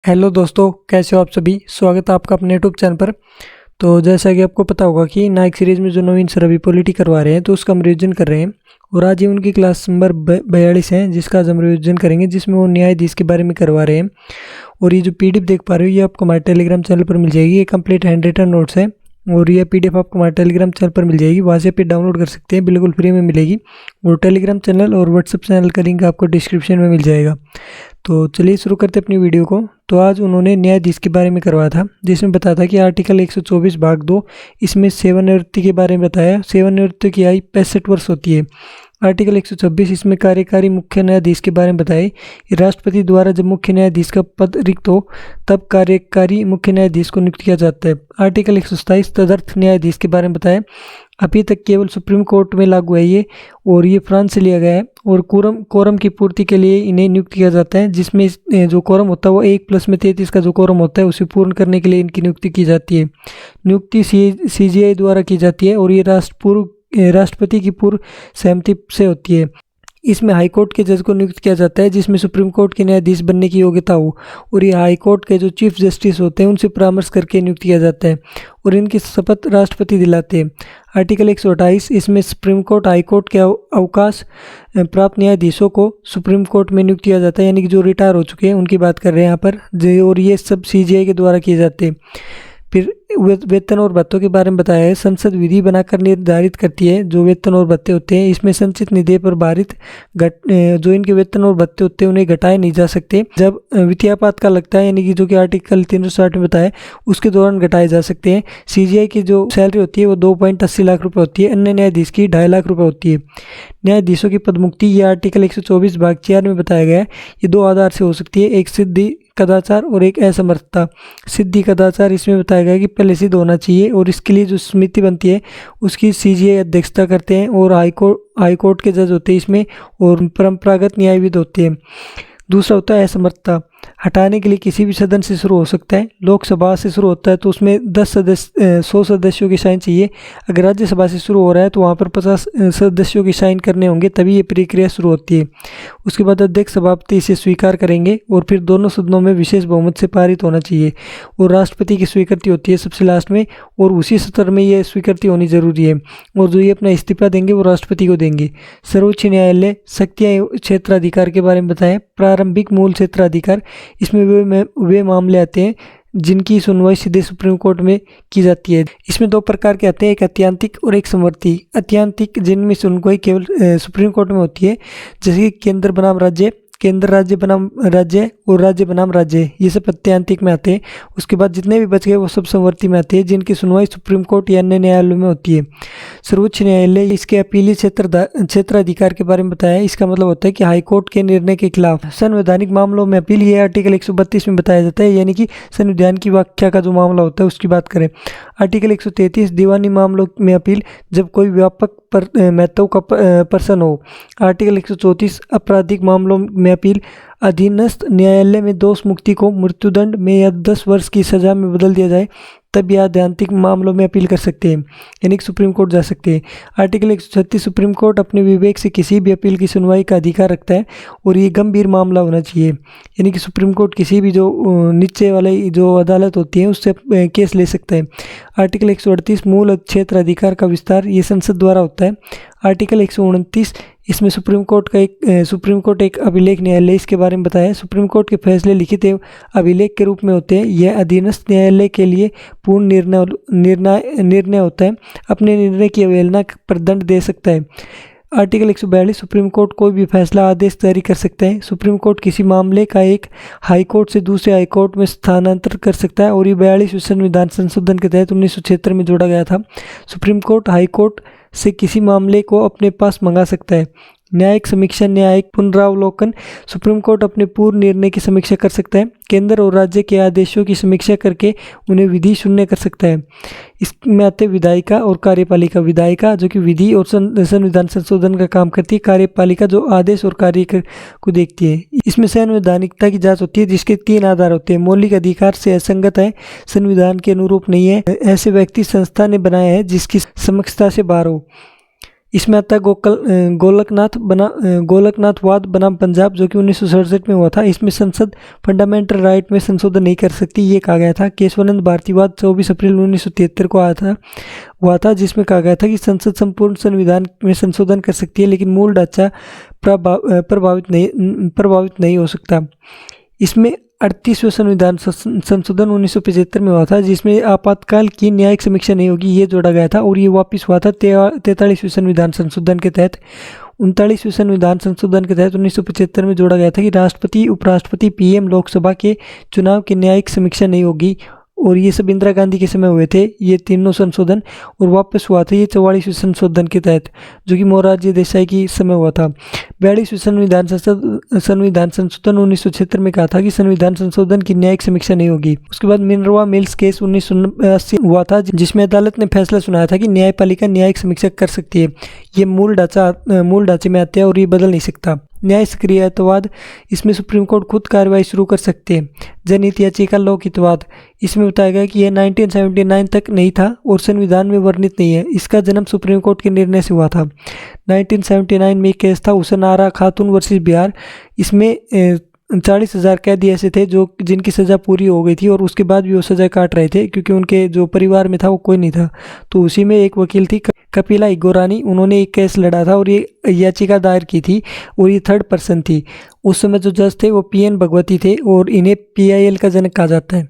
Hello दोस्तों, कैसे हो आप सभी। स्वागत है आपका अपने यूट्यूब चैनल पर। तो जैसा कि आपको पता होगा कि नाइक सीरीज़ में जो नवीन सर अभी पॉलिटी करवा रहे हैं तो उसका हम रिवीजन कर रहे हैं। और आज ही उनकी क्लास नंबर 42 है जिसका आज हम रिवीजन करेंगे, जिसमें वो न्यायाधीश के बारे में करवा रहे हैं। और ये जो पीडीएफ देख पा रहे हो ये आपको हमारे टेलीग्राम चैनल पर मिल जाएगी। ये कंप्लीट हैंड रिटन नोट्स है और ये पीडीएफ आपको हमारे टेलीग्राम चैनल पर मिल जाएगी। वहाँ से आप डाउनलोड कर सकते हैं, बिल्कुल फ्री में मिलेगी। और टेलीग्राम चैनल और व्हाट्सएप चैनल का लिंक आपको डिस्क्रिप्शन में मिल जाएगा। तो चलिए शुरू करते हैं अपनी वीडियो को। तो आज उन्होंने न्यायाधीश के बारे में करवाया था, जिसमें बताया था कि आर्टिकल 124 भाग 2 इसमें सेवानिवृत्ति के बारे में बताया। सेवानिवृत्ति की आयु 65 वर्ष होती है। आर्टिकल 126 इसमें कार्यकारी मुख्य न्यायाधीश के बारे में बताए। राष्ट्रपति द्वारा जब मुख्य न्यायाधीश का पद रिक्त हो तब कार्यकारी मुख्य न्यायाधीश को नियुक्त किया जाता है। आर्टिकल 127 तदर्थ न्यायाधीश के बारे में बताया। अभी तक केवल सुप्रीम कोर्ट में लागू है ये, और ये फ्रांस से लिया गया है। और कोरम की पूर्ति के लिए इन्हें नियुक्त किया जाता है, जिसमें जो कोरम होता है वो 1+33 का जो कोरम होता है उसे पूर्ण करने के लिए इनकी नियुक्ति की जाती है। नियुक्ति सीजीआई द्वारा की जाती है और ये राष्ट्रपति की पूर्व सहमति से होती है। इसमें हाई कोर्ट के जज को नियुक्त किया जाता है, जिसमें सुप्रीम कोर्ट के न्यायाधीश बनने की योग्यता हो। और ये हाई कोर्ट के जो चीफ जस्टिस होते हैं उनसे परामर्श करके नियुक्त किया जाता है और इनकी शपथ राष्ट्रपति दिलाते हैं। आर्टिकल 128 इसमें सुप्रीम कोर्ट हाई कोर्ट के अवकाश प्राप्त न्यायाधीशों को सुप्रीम कोर्ट में नियुक्त किया जाता है, यानी कि जो रिटायर हो चुके हैं उनकी बात कर रहे हैं यहाँ पर। और ये सब सीजीआई के द्वारा किए जाते हैं। फिर वेतन और भत्तों के बारे में बताया है। संसद विधि बनाकर निर्धारित करती है जो वेतन और भत्ते होते हैं। इसमें संचित निधि पर भारित जो इनके वेतन और भत्ते होते हैं उन्हें घटाए नहीं जा सकते। जब वित्तीय आपातकाल लगता है, यानी कि जो कि आर्टिकल 360 में बताया, उसके दौरान घटाए जा सकते हैं। सीजीआई की जो सैलरी होती है वो 2.80 लाख रुपये होती है। अन्य न्यायाधीश की 2.5 लाख रुपये होती है। न्यायाधीशों की पदमुक्ति ये आर्टिकल 124 भाग 4 में बताया गया है। ये दो आधार से हो सकती है, एक सिद्धि कदाचार और एक असमर्थता। सिद्धि कदाचार इसमें बताया गया कि पहले सिद्ध होना चाहिए, और इसके लिए जो समिति बनती है उसकी सीजीआई अध्यक्षता करते हैं। और हाई कोर्ट के जज होते हैं इसमें, और परंपरागत न्यायविद होते हैं। दूसरा होता है असमर्थता। हटाने के लिए किसी भी सदन से शुरू हो सकता है। लोकसभा से शुरू होता है तो उसमें 100 सदस्यों की साइन चाहिए। अगर राज्यसभा से शुरू हो रहा है तो वहाँ पर 50 सदस्यों की साइन करने होंगे, तभी ये प्रक्रिया शुरू होती है। उसके बाद अध्यक्ष सभापति इसे स्वीकार करेंगे और फिर दोनों सदनों में विशेष बहुमत से पारित होना चाहिए। और राष्ट्रपति की स्वीकृति होती है सबसे लास्ट में, और उसी सत्र में ये स्वीकृति होनी जरूरी है। और जो ये अपना इस्तीफा देंगे वो राष्ट्रपति को देंगे। सर्वोच्च न्यायालय शक्तियाँ क्षेत्राधिकार के बारे में बताया। प्रारंभिक मूल क्षेत्राधिकार, इसमें वे मामले आते हैं जिनकी सुनवाई सीधे सुप्रीम कोर्ट में की जाती है। इसमें दो प्रकार के आते हैं, एक अत्यांतिक और एक समवर्ती। अत्यांतिक जिनमें सुनवाई केवल सुप्रीम कोर्ट में होती है, जैसे कि केंद्र बनाम राज्य, केंद्र राज्य बनाम राज्य और राज्य बनाम राज्य, ये सब अत्यांतिक में आते हैं। उसके बाद जितने भी बच गए वो सब समवर्ती में आते हैं, जिनकी सुनवाई सुप्रीम कोर्ट या अन्य न्यायालयों में होती है। सर्वोच्च न्यायालय इसके अपीली क्षेत्राधिकार के बारे में बताया है। इसका मतलब होता है कि हाई कोर्ट के निर्णय के खिलाफ संवैधानिक मामलों में अपील, ये आर्टिकल 132 में बताया जाता है, यानी कि संविधान की व्याख्या का जो मामला होता है उसकी बात करें। आर्टिकल 133 दीवानी मामलों में अपील, जब कोई व्यापक महत्व का प्रश्न हो। आर्टिकल 134 आपराधिक मामलों में अपील, अधीनस्थ न्यायालय में दोष मुक्ति को मृत्युदंड में या 10 वर्ष की सजा में बदल दिया जाए तब यह अध्यांतिक मामलों में अपील कर सकते हैं, यानी कि सुप्रीम कोर्ट जा सकते हैं। आर्टिकल 136 सुप्रीम कोर्ट अपने विवेक से किसी भी अपील की सुनवाई का अधिकार रखता है, और ये गंभीर मामला होना चाहिए, यानी कि सुप्रीम कोर्ट किसी भी जो नीचे वाले जो अदालत होती है उससे केस ले सकता है। आर्टिकल 138 मूल क्षेत्र अधिकार का विस्तार, ये संसद द्वारा होता है। आर्टिकल 129 इसमें सुप्रीम कोर्ट एक अभिलेख न्यायालय, इसके बारे में बताया है। सुप्रीम कोर्ट के फैसले लिखित एवं अभिलेख के रूप में होते हैं। यह अधीनस्थ न्यायालय के लिए पूर्ण निर्णय होता है। अपने निर्णय की अवहेलना पर दंड दे सकता है। आर्टिकल 142 सुप्रीम कोर्ट कोई भी फैसला आदेश जारी कर सकता है। सुप्रीम कोर्ट किसी मामले का एक हाई कोर्ट से दूसरे हाई कोर्ट में स्थानांतरित कर सकता है, और ये 42 संविधान संशोधन के तहत 1976 में जोड़ा गया था। सुप्रीम कोर्ट हाई कोर्ट से किसी मामले को अपने पास मंगा सकता है। न्यायिक समीक्षा, न्यायिक पुनरावलोकन, सुप्रीम कोर्ट अपने पूर्व निर्णय की समीक्षा कर सकता है। केंद्र और राज्य के आदेशों की समीक्षा करके उन्हें विधि शून्य कर सकता है। इसमें आते विधायिका और कार्यपालिका। विधायिका जो कि विधि और संविधान संशोधन का काम करती है। कार्यपालिका जो आदेश और कार्य को देखती है। इसमें संवैधानिकता की जांच होती है, जिसके 3 आधार होते हैं। मौलिक अधिकार से असंगत है, संविधान के अनुरूप नहीं है, ऐसे व्यक्ति संस्था ने बनाया है जिसकी समक्षता से बाहर हो। इसमें आता है गोलकनाथवाद बनाम पंजाब, जो कि 1967 में हुआ था। इसमें संसद फंडामेंटल राइट में संशोधन नहीं कर सकती, ये कहा गया था। केशवानंद भारतीवाद 24 अप्रैल 1973 को हुआ था, जिसमें कहा गया था कि संसद संपूर्ण संविधान में संशोधन कर सकती है, लेकिन मूल ढांचा प्रभावित नहीं हो सकता। इसमें 38वें संविधान संशोधन 1975 में हुआ था, जिसमें आपातकाल की न्यायिक समीक्षा नहीं होगी, ये जोड़ा गया था, और ये वापस हुआ था 43वें संविधान संशोधन के तहत। 39वें संविधान संशोधन के तहत 1975 में जोड़ा गया था कि राष्ट्रपति, उपराष्ट्रपति, पीएम, लोकसभा के चुनाव की न्यायिक समीक्षा नहीं होगी, और ये सब इंदिरा गांधी के समय हुए थे, ये तीनों संशोधन, और वापस हुआ था ये 44वें संशोधन के तहत, जो कि मोरारजी देसाई की समय हुआ था। 42वें संविधान संशोधन 1976 में कहा था कि संविधान संशोधन की न्यायिक समीक्षा नहीं होगी। उसके बाद मिनर्वा मिल्स केस 1980 हुआ था, जिसमें अदालत ने फैसला सुनाया था कि न्यायपालिका न्यायिक समीक्षा कर सकती है। ये मूल ढांचे में आते हैं और ये बदल नहीं सकता। न्याय सक्रियतावाद, इसमें सुप्रीम कोर्ट खुद कार्रवाई शुरू कर सकते हैं। जनहित याचिका लोकहितवाद, इसमें बताया गया कि यह 1979 तक नहीं था और संविधान में वर्णित नहीं है। इसका जन्म सुप्रीम कोर्ट के निर्णय से हुआ था। 1979 में एक केस था हुसैन आरा खातून वर्सेस बिहार। इसमें 40,000 कैदी ऐसे थे जिनकी सज़ा पूरी हो गई थी और उसके बाद भी वो सज़ा काट रहे थे, क्योंकि उनके जो परिवार में था वो कोई नहीं था। तो उसी में एक वकील थी कपिला इगोरानी, उन्होंने एक केस लड़ा था और ये याचिका दायर की थी, और ये थर्ड पर्सन थी। उस समय जो जज थे वो PN भगवती थे, और इन्हें PIL का जनक कहा जाता है।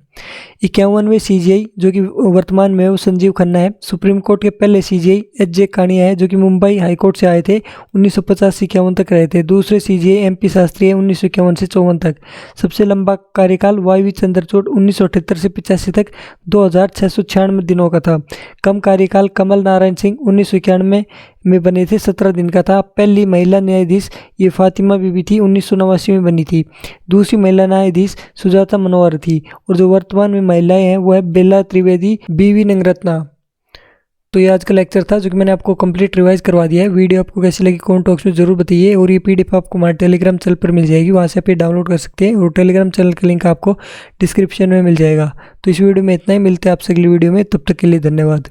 51वें CJI, जो कि वर्तमान में वो संजीव खन्ना है। सुप्रीम कोर्ट के पहले CJI HJ कानिया है, जो कि मुंबई हाई कोर्ट से आए थे, 1950 से 51 तक रहे थे। दूसरे CJI MP शास्त्री है, 1951 से 54 तक। सबसे लंबा कार्यकाल YV चंद्रचूड़ 1978 से 85 तक 2696 दिनों का था। कम कार्यकाल कमल नारायण सिंह 1991 में बने थे, 17 दिन का था। पहली महिला न्यायाधीश ये फातिमा बीबी थी, 1989 में बनी थी। दूसरी महिला न्यायाधीश सुजाता मनोहर थी, और जो वर्तमान में महिलाएं हैं वो है बेला त्रिवेदी, BV नंगरत्ना। तो ये आज का लेक्चर था, जो कि मैंने आपको कंप्लीट रिवाइज करवा दिया है। वीडियो आपको कैसी लगी कमेंट बॉक्स में जरूर बताइए, और ये PDF आपको हमारे टेलीग्राम चैनल पर मिल जाएगी, वहाँ से आप ये डाउनलोड कर सकते हैं, और टेलीग्राम चैनल का लिंक आपको डिस्क्रिप्शन में मिल जाएगा। तो इस वीडियो में इतना ही, मिलते हैं आपसे अगली वीडियो में, तब तक के लिए धन्यवाद।